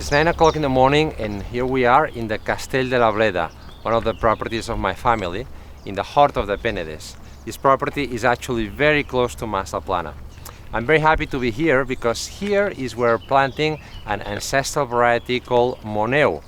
It's 9 o'clock in the morning and here we are in the Castell de la Bleda, one of the properties of my family, in the heart of the Penedès. This property is actually very close to Masaplana. I'm very happy to be here because here is where we're planting an ancestral variety called Moneu.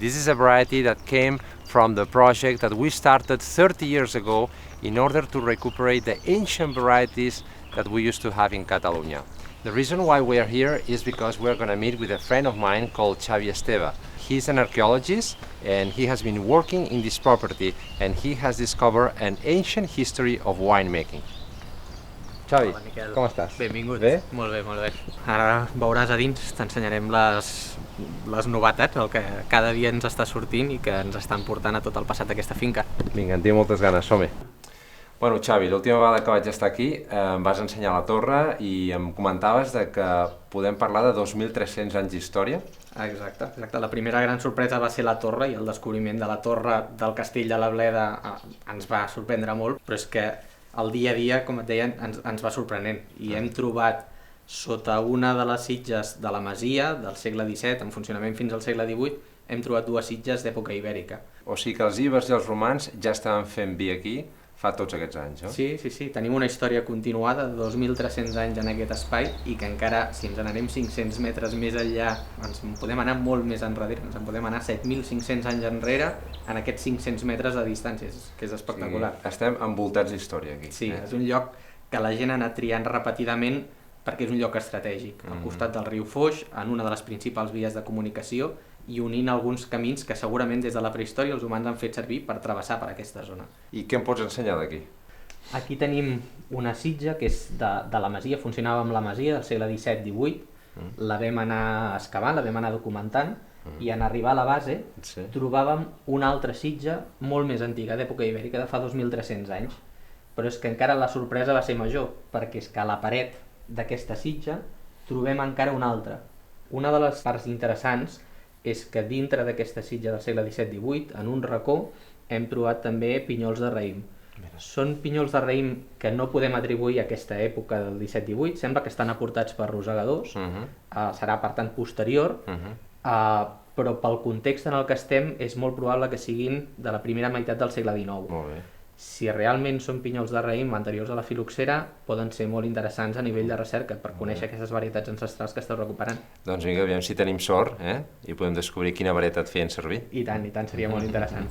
This is a variety that came from the project that we started 30 years ago in order to recuperate the ancient varieties that we used to have in Catalonia. The reason why we are here is because we're going to meet with a friend of mine called Xavi Esteve. He's an archaeologist and he has been working in this property and he has discovered an ancient history of winemaking. Xavi, Hola, Miquel. com estàs? Benvingut. Bé? Molt bé, molt bé. Ara veuràs a dins, t'ensenyarem les novetats, el que cada dia ens està sortint i que ens estan portant a tot el passat d'aquesta finca. Vinga, en tinc moltes ganes, som-hi. Bueno, Xavi, l'última vegada que vaig estar aquí em vas ensenyar la torre i em comentaves que podem parlar de 2.300 anys d'història. Exacte. La primera gran sorpresa va ser la torre i el descobriment de la torre del castell de la Bleda ens va sorprendre molt, però és que el dia a dia, com et deia, ens va sorprenent i hem trobat sota una de les sitges de la masia del segle XVII, en funcionament fins al segle XVIII, hem trobat dues sitges d'època ibèrica. O sigui que els ibers i els romans ja estaven fent vi aquí fa tots aquests anys, no? Sí. Tenim una història continuada de 2.300 anys en aquest espai i que encara, si ens n'anem 500 metres més enllà, ens en podem anar molt més enrere, ens en podem anar 7.500 anys enrere en aquests 500 metres de distància, que és espectacular. Sí, estem envoltats d'història aquí. Sí, és un lloc que la gent ha anat triant repetidament perquè és un lloc estratègic, al costat del riu Foix, en una de les principals vies de comunicació i unint alguns camins que segurament des de la prehistòria els humans han fet servir per travessar per aquesta zona. I què em pots ensenyar d'aquí? Aquí tenim una sitja que és de la masia, funcionava amb la masia del segle XVII-XVIII, la vam anar excavant, la vam anar documentant i en arribar a la base trobàvem una altra sitja molt més antiga, d'època ibèrica, de fa 2.300 anys. Però és que encara la sorpresa va ser major, perquè és que a la paret d'aquesta sitja trobem encara una altra. Una de les parts interessants és que dintre d'aquesta sitja del segle XVII-XVIII, en un racó, hem trobat també pinyols de raïm. Són pinyols de raïm que no podem atribuir a aquesta època del XVII-XVIII, sembla que estan aportats per rosegadors, serà per tant posterior, però pel context en el que estem és molt probable que siguin de la primera meitat del segle XIX. Molt bé. Si realment són pinyols de raïm anteriors a la filoxera, poden ser molt interessants a nivell de recerca per conèixer aquestes varietats ancestrals que esteu recuperant. Doncs vinga, aviam si tenim sort i podem descobrir quina varietat feien servir. I tant, seria molt interessant.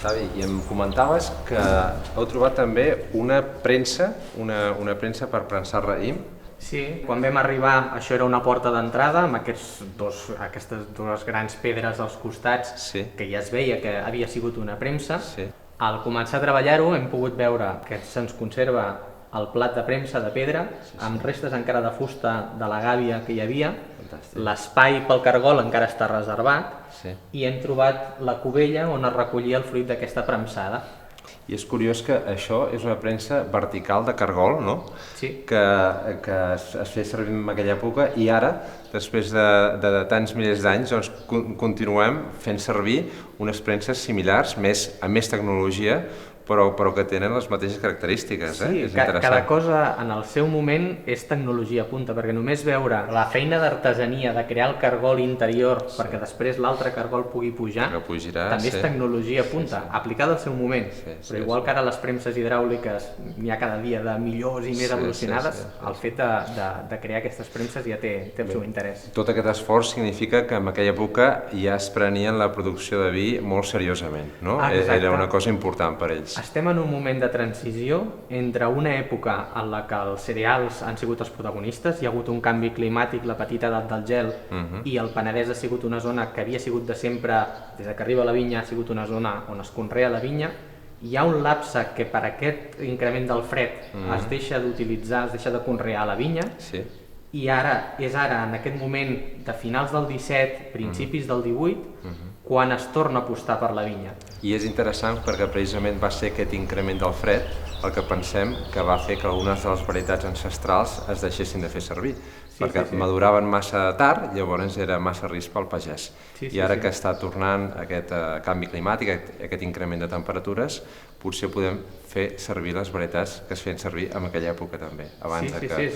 Xavi, i em comentaves que heu trobat també una premsa, una premsa per premsar raïm. Sí, quan vam arribar això era una porta d'entrada amb aquestes dues grans pedres als costats que ja es veia que havia sigut una premsa. Al començar a treballar-ho hem pogut veure que se'ns conserva el plat de premsa de pedra amb restes encara de fusta de la gàbia que hi havia. L'espai pel cargol encara està reservat i hem trobat la cubella on es recollia el fruit d'aquesta premsada. I és curiós que això és una premsa vertical de cargol, no? Sí. Que es feia servir en aquella època i ara, després de tants milers d'anys, doncs continuem fent servir unes premses similars, amb més tecnologia, però que tenen les mateixes característiques. Sí, cada cosa en el seu moment és tecnologia punta, perquè només veure la feina d'artesania de crear el cargol interior perquè després l'altre cargol pugui pujar, també és tecnologia punta, aplicada al seu moment. Però igual que ara les premses hidràuliques n'hi ha cada dia de millors i més evolucionades, el fet de crear aquestes premses ja té el seu interès. Tot aquest esforç significa que en aquella època ja es prenien la producció de vi molt seriosament, no? Era una cosa important per ells. Estem en un moment de transició entre una època en la que els cereals han sigut els protagonistes, hi ha hagut un canvi climàtic, la petita edat del gel, i el Penedès ha sigut una zona que havia sigut de sempre, des que arriba la vinya, ha sigut una zona on es conrea la vinya. Hi ha un lapse que per aquest increment del fred es deixa d'utilitzar, es deixa de conrear la vinya, i és ara, en aquest moment de finals del XVII, principis del XVIII, quan es torna a apostar per la vinya. I és interessant perquè precisament va ser aquest increment del fred el que pensem que va fer que algunes de les varietats ancestrals es deixessin de fer servir, perquè maduraven massa tard, llavors era massa risc pel pagès. I ara que està tornant aquest canvi climàtic, aquest increment de temperatures, potser podem fer servir les varietats que es feien servir en aquella època també.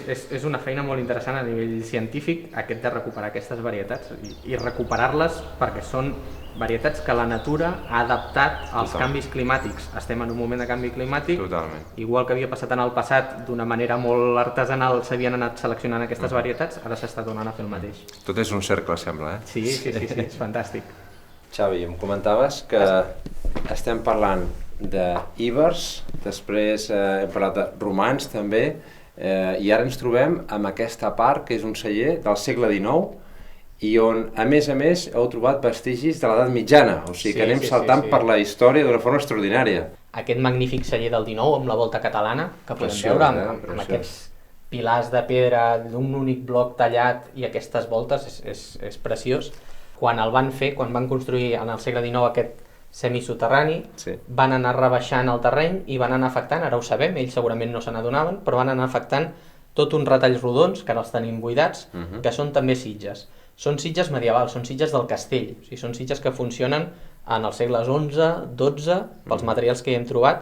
És una feina molt interessant a nivell científic, aquest de recuperar aquestes varietats i recuperar-les perquè són varietats que la natura ha adaptat als canvis climàtics. Estem en un moment de canvi climàtic, igual que havia passat en el passat, d'una manera molt artesanal s'havien anat seleccionant aquestes varietats, ara s'està tornant a fer el mateix. Tot és un cercle, sembla, eh? Sí, és fantàstic. Xavi, em comentaves que estem parlant d'íbers, després hem parlat de romans també, i ara ens trobem amb aquesta part que és un celler del segle XIX i on, a més, heu trobat vestigis de l'edat mitjana, o sigui que anem saltant per la història d'una forma extraordinària. Aquest magnífic celler del XIX amb la volta catalana, que podem veure amb aquests pilars de pedra d'un únic bloc tallat i aquestes voltes, és preciós. Quan el van fer, quan van construir en el segle XIX aquest semisoterrani, van anar rebaixant el terreny i van anar afectant, ara ho sabem, ells segurament no se n'adonaven, però van anar afectant tot uns retalls rodons, que ara els tenim buidats, que són també sitges. Són sitges medievals, són sitges del castell, o sigui, són sitges que funcionen en els segles XI, XII, pels materials que hi hem trobat,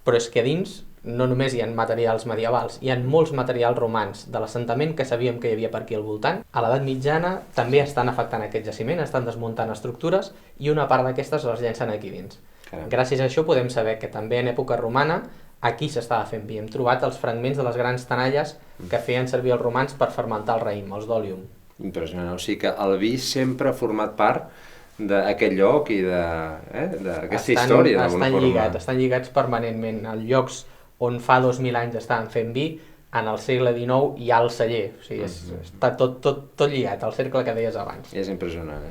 però és que a dins no només hi ha materials medievals, hi ha molts materials romans de l'assentament que sabíem que hi havia per aquí al voltant. A l'edat mitjana també estan afectant aquest jaciment, estan desmuntant estructures i una part d'aquestes les llencen aquí dins. Gràcies a això podem saber que també en època romana aquí s'estava fent vi. Hem trobat els fragments de les grans tenalles que feien servir els romans per fermentar el raïm, els d'òlium. Impressionant, o sigui que el vi sempre ha format part d'aquest lloc i d'aquesta història. Estan lligats permanentment. Els llocs on fa 2.000 anys estaven fent vi, en el segle XIX hi ha el celler. O sigui, està tot lligat, el cercle que deies abans. És impressionant,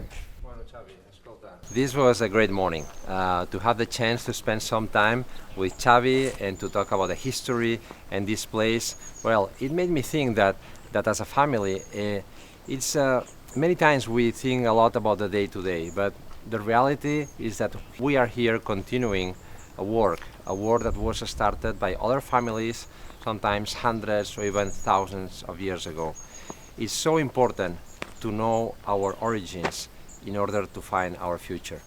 Bueno, Xavi, escolta. This was a great morning. To have the chance to spend some time with Xavi and to talk about the history and this place, well, it made me think that as a family, it's many times we think a lot about the day-to-day, but the reality is that we are here continuing a work that was started by other families, sometimes hundreds or even thousands of years ago. It's so important to know our origins in order to find our future.